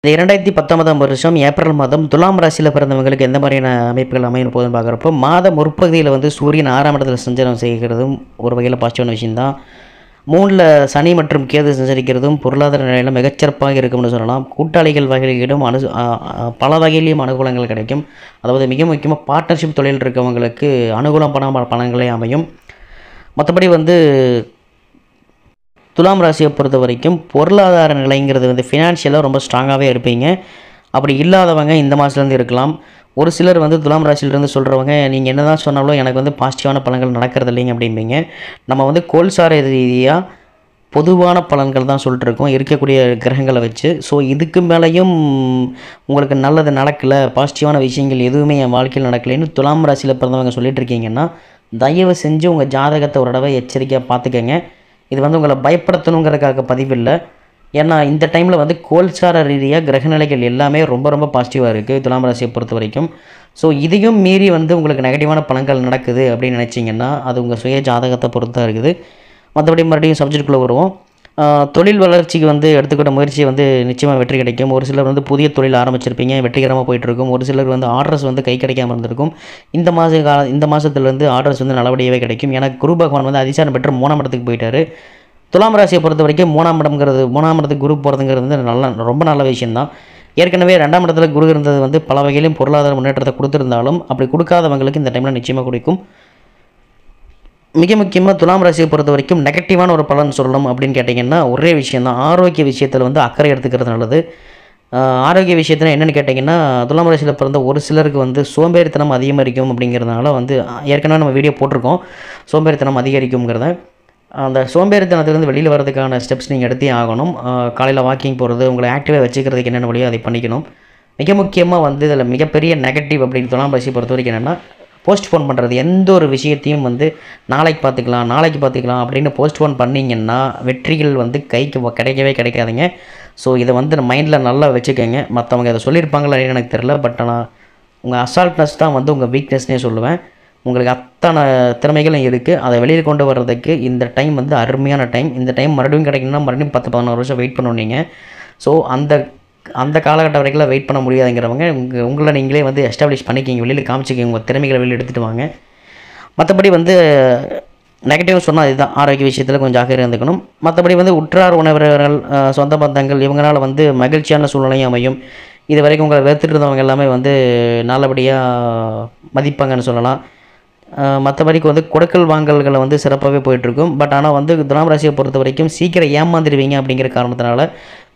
இந்த 2019ஆம் வருஷம் ஏப்ரல் மாதம் துலாம் ராசியில் பிறந்தவங்களுக்கு எந்த மாதிரியான அமைப்புகள் அமையும் போதுன்னு பார்க்குறப்போ மாத முற்பகுதியில் வந்து சூரியன் 6ஆம் இடத்துல சஞ்சாரம் செய்கிறதும் ஒரு வகையில் பாசிட்டிவான விஷயம்தான். 3ல் சனி மற்றும் கேது சஞ்சரிக்கிறதும் பொருளாதார நிலையில் மிகச்சிறப்பாக இருக்கும்னு சொல்லலாம். கூட்டாளிகள் வகையிலும் பல வகையிலையும் அனுகூலங்கள் கிடைக்கும். அதாவது மிக முக்கியமாக பார்ட்னர்ஷிப் தொழில் இருக்கவங்களுக்கு அனுகூலமான பலன்களே அமையும். மற்றபடி வந்து துலாம் ராசியை பொறுத்த வரைக்கும் பொருளாதார நிலைங்கிறது வந்து ஃபினான்ஷியலாக ரொம்ப ஸ்ட்ராங்காகவே இருப்பீங்க. அப்படி இல்லாதவங்க இந்த மாதத்துலேருந்து இருக்கலாம். ஒரு சிலர் வந்து துலாம் ராசியிலேருந்து சொல்கிறவங்க நீங்கள் என்ன தான் சொன்னாலும் எனக்கு வந்து பாசிட்டிவான பலன்கள் நடக்கிறது இல்லைங்க அப்படிம்பீங்க. நம்ம வந்து கோல்சார ரீதியாக பொதுவான பலன்கள் தான் சொல்லிட்டு இருக்கோம் இருக்கக்கூடிய கிரகங்களை வச்சு. ஸோ இதுக்கு மேலேயும் உங்களுக்கு நல்லது நடக்கலை, பாசிட்டிவான விஷயங்கள் எதுவுமே என் வாழ்க்கையில் நடக்கலைன்னு துலாம் ராசியில் பிறந்தவங்க சொல்லிட்டு இருக்கீங்கன்னா தயவு செஞ்சு உங்கள் ஜாதகத்தை ஒரு தடவை எச்சரிக்கையாக பார்த்துக்கங்க. இது வந்து உங்களை பயப்படுத்தணுங்கிறதுக்காக பதிவில்லை. ஏன்னா இந்த டைமில் வந்து கோல்சார ரீதியாக கிரகநிலைகள் எல்லாமே ரொம்ப ரொம்ப பாசிட்டிவாக இருக்குது துலாம் ராசியை பொறுத்த வரைக்கும். ஸோ இதையும் மீறி வந்து உங்களுக்கு நெகட்டிவான பலன்கள் நடக்குது அப்படின்னு நினச்சிங்கன்னா அது உங்கள் சுய ஜாதகத்தை பொறுத்து தான் இருக்குது. மற்றபடி மறுபடியும் சப்ஜெக்டுக்குள்ளே வருவோம். தொழில் வளர்ச்சிக்கு வந்து எடுத்துக்கிட்ட முயற்சி வந்து நிச்சயமாக வெற்றி கிடைக்கும். ஒரு சிலர் வந்து புதிய தொழில் ஆரம்பிச்சிருப்பீங்க, வெற்றிகரமாக போயிட்டுருக்கும். ஒரு சிலர் வந்து ஆர்டர்ஸ் வந்து கை கிடைக்காமல் இருந்திருக்கும். இந்த மாதத்துலேருந்து ஆர்டர்ஸ் வந்து நல்லபடியாகவே கிடைக்கும். ஏன்னா குரு பகவான் வந்து அதிசாரம் பெற்று 3ஆம் இடத்துக்கு போயிட்டார். துலாம் ராசியை பொறுத்த வரைக்கும் 3ஆம் இடத்துக்கு குரு போகிறதுங்கிறது வந்து ரொம்ப நல்ல விஷயந்தான். ஏற்கனவே 2ஆம் இடத்துல குரு இருந்தது வந்து பல வகையிலும் பொருளாதார முன்னேற்றத்தை கொடுத்துருந்தாலும் அப்படி கொடுக்காதவங்களுக்கு இந்த டைமில் நிச்சயமாக கொடுக்கும். மிக முக்கியமாக துலாம் ராசியை பொறுத்த வரைக்கும் நெகட்டிவான ஒரு பலன் சொல்லணும் அப்படின்னு கேட்டிங்கன்னா ஒரே விஷயந்தான், ஆரோக்கிய விஷயத்தில் வந்து அக்கறை எடுத்துக்கிறது நல்லது. ஆரோக்கிய விஷயத்தில் என்னென்னு கேட்டிங்கன்னா துலாம் ராசியில் பிறந்த ஒரு சிலருக்கு வந்து சோம்பேறித்தனம் அதிகரிக்கும் அப்படிங்கிறதுனால வந்து ஏற்கனவே நம்ம வீடியோ போட்டிருக்கோம் சோம்பேறித்தனம் அதிகரிக்குங்கிறத. அந்த சோம்பேறித்தனத்துலேருந்து வெளியில் வரதுக்கான ஸ்டெப்ஸ் நீங்கள் எடுத்தே ஆகணும். காலையில் வாக்கிங் போகிறது, உங்களை ஆக்டிவாக வச்சுக்கிறதுக்கு என்னென்ன வழியோ அதை பண்ணிக்கணும். மிக முக்கியமாக வந்து இதில் மிகப்பெரிய நெகட்டிவ் அப்படின்னு துலாம் ராசியை பொறுத்த வரைக்கும் என்னென்னா போஸ்ட்போன் பண்ணுறது. எந்த ஒரு விஷயத்தையும் வந்து நாளைக்கு பார்த்துக்கலாம் அப்படின்னு போஸ்ட்போன் பண்ணிங்கன்னா வெற்றிகள் வந்து கைக்கு கிடைக்கவே கிடைக்காதுங்க. ஸோ இதை வந்து மைண்டில் நல்லா வச்சுக்கோங்க. மற்றவங்க இதை சொல்லியிருப்பாங்களா எனக்கு தெரில, பட் ஆனால் உங்கள் அசால்ட்னஸ் தான் வந்து உங்கள் வீக்னஸ்னே சொல்லுவேன். உங்களுக்கு அத்தனை திறமைகளும் இருக்குது. அதை வெளியில் கொண்டு வர்றதுக்கு இந்த டைம் வந்து அருமையான டைம். இந்த டைம் மறுபடியும் கிடைக்கணும்னா மறுபடியும் 10-11 வருஷம் வெயிட் பண்ணுவீங்க. ஸோ அந்த காலகட்டம் வரைக்கும் வெயிட் பண்ண முடியாதுங்கிறவங்க உங்களை நீங்களே வந்து எஸ்டாப்ளிஷ் பண்ணிக்கிங்க, வெளியில் காமிச்சிக்கிங்க, உங்கள் திறமைகளை வெளியில் எடுத்துகிட்டு வாங்க. மற்றபடி வந்து நெகட்டிவ் சொன்னால் இதுதான், ஆரோக்கிய விஷயத்தில் கொஞ்சம் ஜாக்கிரதை இருந்துக்கணும். மற்றபடி வந்து உற்றார் உணவர்கள், சொந்த பந்தங்கள் இவங்களால் வந்து மகிழ்ச்சியான சூழ்நிலையும் அமையும். இது வரைக்கும் உங்களை வெறுத்துட்டு இருந்தவங்க எல்லாமே வந்து நல்லபடியாக மதிப்பாங்கன்னு சொல்லலாம். மற்றபடிக்கு வந்து கொடுக்கல் வாங்கல்களை வந்து சிறப்பாகவே போயிட்டுருக்கும். பட் ஆனால் வந்து துலாம் ராசியை பொறுத்த வரைக்கும் சீக்கிரம் ஏமாந்துடுவீங்க அப்படிங்கிற காரணத்தினால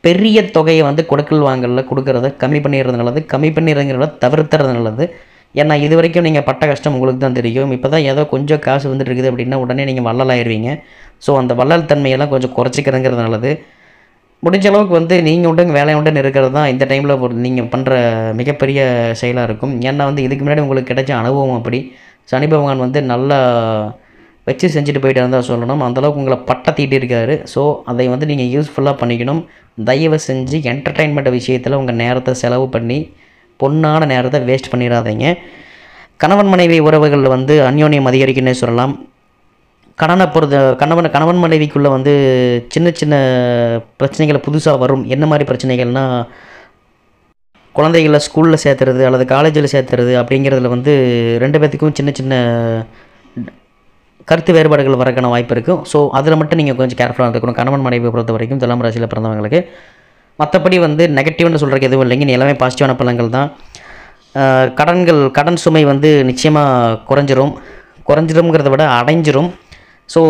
பெரிய தொகையை வந்து கொடுக்கல் வாங்கலில் கொடுக்கறத கம்மி பண்ணிடுறது நல்லது. கம்மி பண்ணிடுறதுங்கிறத தவிர்த்துறது நல்லது. ஏன்னா இது வரைக்கும் நீங்கள் பட்ட கஷ்டம் உங்களுக்கு தான் தெரியும். இப்போ தான் ஏதோ கொஞ்சம் காசு வந்துட்டு இருக்குது அப்படின்னா உடனே நீங்கள் வள்ளலாயிருவீங்க. ஸோ அந்த வள்ளல் தன்மையெல்லாம் கொஞ்சம் குறைச்சிக்கிறதுங்கிறது நல்லது. முடிஞ்ச அளவுக்கு வந்து நீங்கள் உண்டு வேலை உண்டுன்னு இருக்கிறது தான் இந்த டைமில் நீங்கள் பண்ணுற மிகப்பெரிய செயலாக இருக்கும். ஏன்னா வந்து இதுக்கு முன்னாடி உங்களுக்கு கிடைச்ச அனுபவம் அப்படி. சனி பகவான் வந்து நல்லா வச்சு செஞ்சுட்டு போயிட்டு இருந்தால் சொல்லணும். அந்தளவுக்கு உங்களை பட்டை தீட்டிருக்காரு. ஸோ அதை வந்து நீங்கள் யூஸ்ஃபுல்லாக பண்ணிக்கணும். தயவு செஞ்சு என்டர்டெயின்மெண்ட் விஷயத்தில் உங்கள் நேரத்தை செலவு பண்ணி பொன்னான நேரத்தை வேஸ்ட் பண்ணிடாதீங்க. கணவன் மனைவி உறவுகளில் வந்து அந்யோன்யம் அதிகரிக்குன்னே சொல்லலாம். கணவன் மனைவிக்குள்ளே வந்து சின்ன சின்ன பிரச்சனைகள் புதுசாக வரும். என்ன மாதிரி பிரச்சனைகள்னால் குழந்தைகளை ஸ்கூலில் சேர்த்துறது அல்லது காலேஜில் சேர்த்துறது அப்படிங்கிறதுல வந்து 2 பேர்த்துக்கும் சின்ன சின்ன கருத்து வேறுபாடுகள் வரக்கான வாய்ப்பு இருக்குது. ஸோ அதில் மட்டும் நீங்கள் கொஞ்சம் கேர்ஃபுல்லாக இருந்துக்கணும் கணவன் மனைவியை பொறுத்த வரைக்கும் துலாம் ராசியில் பிறந்தவங்களுக்கு. மற்றபடி வந்து நெகட்டிவ்னு சொல்கிறதுக்கு எதுவும் இல்லைங்க, எல்லாமே பாசிட்டிவான பலன்கள் தான். கடன் சுமை வந்து நிச்சயமாக குறைஞ்சிரும்ங்கிறத விட அடைஞ்சிரும். ஸோ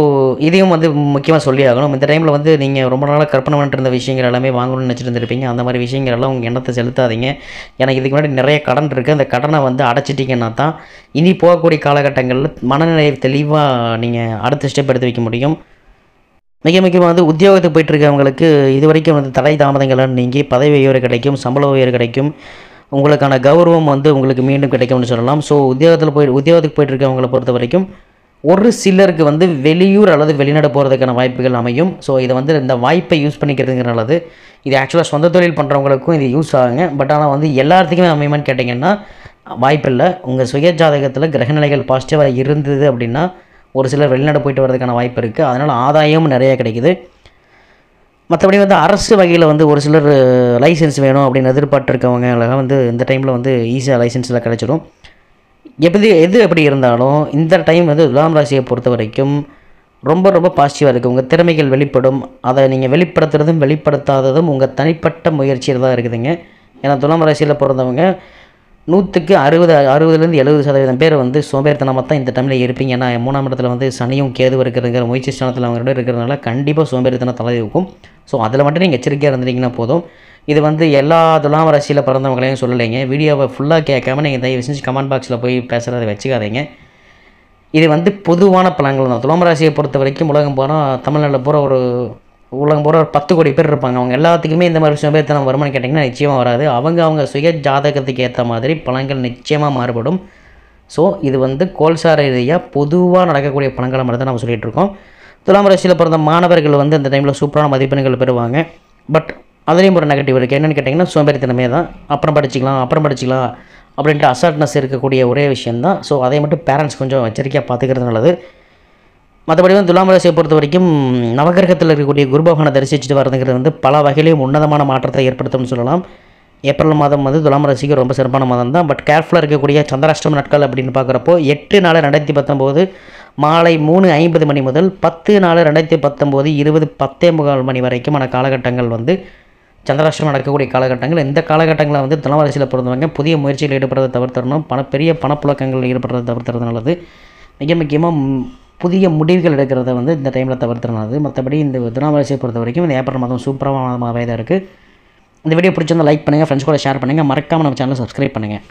இதையும் வந்து முக்கியமாக சொல்லி ஆகணும். இந்த டைமில் வந்து நீங்கள் ரொம்ப நாளாக கற்பனை பண்ணிட்டு இருந்த விஷயங்கள் எல்லாமே வாங்கணும்னு நினச்சிட்டு இருந்திருப்பீங்க. அந்த மாதிரி விஷயங்கள் எல்லாம் உங்கள் எண்ணத்தை செலுத்தாதீங்க. ஏன்னா இதுக்கு முன்னாடி நிறைய கடன் இருக்குது. அந்த கடனை வந்து அடைச்சிட்டிங்கன்னா தான் இனி போகக்கூடிய காலகட்டங்களில் மனநிலை தெளிவாக நீங்கள் அடுத்த ஸ்டெப் எடுத்து வைக்க முடியும். மிக முக்கியமாக வந்து உத்தியோகத்துக்கு போயிட்டுருக்கவங்களுக்கு இது வரைக்கும் வந்து தடை தாமதங்கள்லாம் நீங்கி பதவி உயர்வு கிடைக்கும், சம்பள உயர்வு கிடைக்கும், உங்களுக்கான கௌரவம் வந்து உங்களுக்கு மீண்டும் கிடைக்கும்னு சொல்லலாம். ஸோ உத்தியோகத்துக்கு போயிட்டுருக்கவங்களை பொறுத்த வரைக்கும் ஒரு சிலருக்கு வந்து வெளியூர் அல்லது வெளிநாடு போகிறதுக்கான வாய்ப்புகள் அமையும். ஸோ இதை வந்து இந்த வாய்ப்பை யூஸ் பண்ணிக்கிறதுங்கிற நல்லது. இது ஆக்சுவலாக சொந்த தொழில் பண்ணுறவங்களுக்கும் இது யூஸ் ஆகுங்க. பட் ஆனால் வந்து எல்லாத்துக்குமே அமையுமான்னு கேட்டிங்கன்னா வாய்ப்பில்லை. உங்கள் சுய ஜாதகத்தில் கிரகநிலைகள் பாசிட்டிவாக இருந்தது அப்படின்னா ஒரு சிலர் வெளிநாடு போயிட்டு வரதுக்கான வாய்ப்பு இருக்குது. அதனால் ஆதாயமும் நிறையா கிடைக்குது. மற்றபடி வந்து அரசு வகையில் வந்து ஒரு சிலர் லைசன்ஸ் வேணும் அப்படின்னு எதிர்பார்த்துருக்கவங்க வந்து இந்த டைமில் வந்து ஈஸியாக லைசன்ஸில் கிடச்சிடும். எது எப்படி இருந்தாலும் இந்த டைம் வந்து துலாம் ராசியை பொறுத்த வரைக்கும் ரொம்ப ரொம்ப பாசிட்டிவாக இருக்குது. உங்கள் திறமைகள் வெளிப்படும். அதை நீங்கள் வெளிப்படுத்துறதும் வெளிப்படுத்தாததும் உங்கள் தனிப்பட்ட முயற்சியில் தான் இருக்குதுங்க. ஏன்னா துலாம் ராசியில் பிறந்தவங்க 100க்கு 60லேருந்து 70% பேர் வந்து சோம்பேறித்தனமாக தான் இந்த டைமில் இருப்பீங்க. ஏன்னா 3ஆம் இடத்துல வந்து சனியும் கேது இருக்கிறதுங்கிற முயற்சி ஸ்தானத்தில் அவங்க இருக்கிறதுனால கண்டிப்பாக சோம்பேறித்தனம் தலை இருக்கும். ஸோ அதில் மட்டும் நீங்கள் எச்சரிக்கையாக இருந்தீங்கன்னா போதும். இது வந்து எல்லா துலாம் ராசியில் பிறந்தவங்களையும் சொல்லலைங்க. வீடியோவை ஃபுல்லாக கேட்காம நீங்கள் தயவு செஞ்சு கமெண்ட் பாக்ஸில் போய் பேசுகிறத வச்சுக்காதீங்க. இது வந்து பொதுவான பலன்கள் தான். துலாம் ராசியை பொறுத்த வரைக்கும் உலகம் தமிழ்நாட்டில் உலகம் பூரா ஒரு 10 கோடி பேர் இருப்பாங்க. அவங்க எல்லாத்துக்குமே இந்த மாதிரி சோம்பேறித்தனம் வருமானு கேட்டிங்கன்னா நிச்சயமாக வராது. அவங்க சுய ஜாதகத்துக்கு ஏற்ற மாதிரி பலன்கள் நிச்சயமாக மாறுபடும். ஸோ இது வந்து கோல்சார ரீதியாக பொதுவாக நடக்கக்கூடிய பலன்களை மட்டும் தான் நம்ம சொல்லிகிட்டு இருக்கோம். துலாம் ராசியில் பிறந்த மாணவர்கள் வந்து இந்த டைமில் சூப்பரான மதிப்பெண்கள் பெறுவாங்க. பட் அதுலேயும் ஒரு நெகட்டிவ் இருக்குது. என்னென்னு கேட்டிங்கன்னா சோம்பேறித்தனமே தான். அப்புறம் படிச்சிக்கலாம் அப்படின்ட்டு அசால்ட்னஸ் இருக்கக்கூடிய ஒரே விஷயந்தான். ஸோ அதை மட்டும் பேரண்ட்ஸ் கொஞ்சம் எச்சரிக்கையாக பார்த்துக்கிறது நல்லது. மற்றபடி வந்து துலாம் ராசியை பொறுத்த வரைக்கும் நவகிரகத்தில் இருக்கக்கூடிய குரு பகவானை தரிசிச்சுட்டு வரதுங்கிறது வந்து பல வகையிலையும் உன்னதமான மாற்றத்தை ஏற்படுத்தும்னு சொல்லலாம். ஏப்ரல் மாதம் வந்து துலாம் ராசிக்கு ரொம்ப சிறப்பான மாதம் தான். பட் கேர்ஃபுல்லாக இருக்கக்கூடிய சந்திராஷ்டம நாட்கள் அப்படின்னு பார்க்குறப்போ 8/4/2019 மாலை 3:50 மணி முதல் 10/4/2019 20:10 மணி வரைக்குமான காலகட்டங்கள் வந்து சந்திராஷ்டமம் நடக்கக்கூடிய காலகட்டங்கள். இந்த காலகட்டங்களில் வந்து துலாம் ராசியில் பிறந்தவங்க புதிய முயற்சியில் ஈடுபடுறதை தவிர்த்தரணும். பெரிய பணப்புழக்கங்களில் ஈடுபடுறதை தவிர்த்துறது நல்லது. மிக முக்கியமாக புதிய முடிவுகள் எடுக்கிறத வந்து இந்த டைமில் தவிர்த்துறது. மற்றபடி இந்த துலாம் ராசியை பொறுத்த வரைக்கும் இந்த ஏப்ரல் மாதம் சூப்பராக மாதமாகவே தான் இருக்குது. இந்த வீடியோ பிடிச்சிருந்தால் லைக் பண்ணுங்கள், ஃப்ரெண்ட்ஸ் கூட ஷேர் பண்ணுங்கள், மறக்காமல் நம்ம சேனலை சப்ஸ்கிரைப் பண்ணுங்கள்.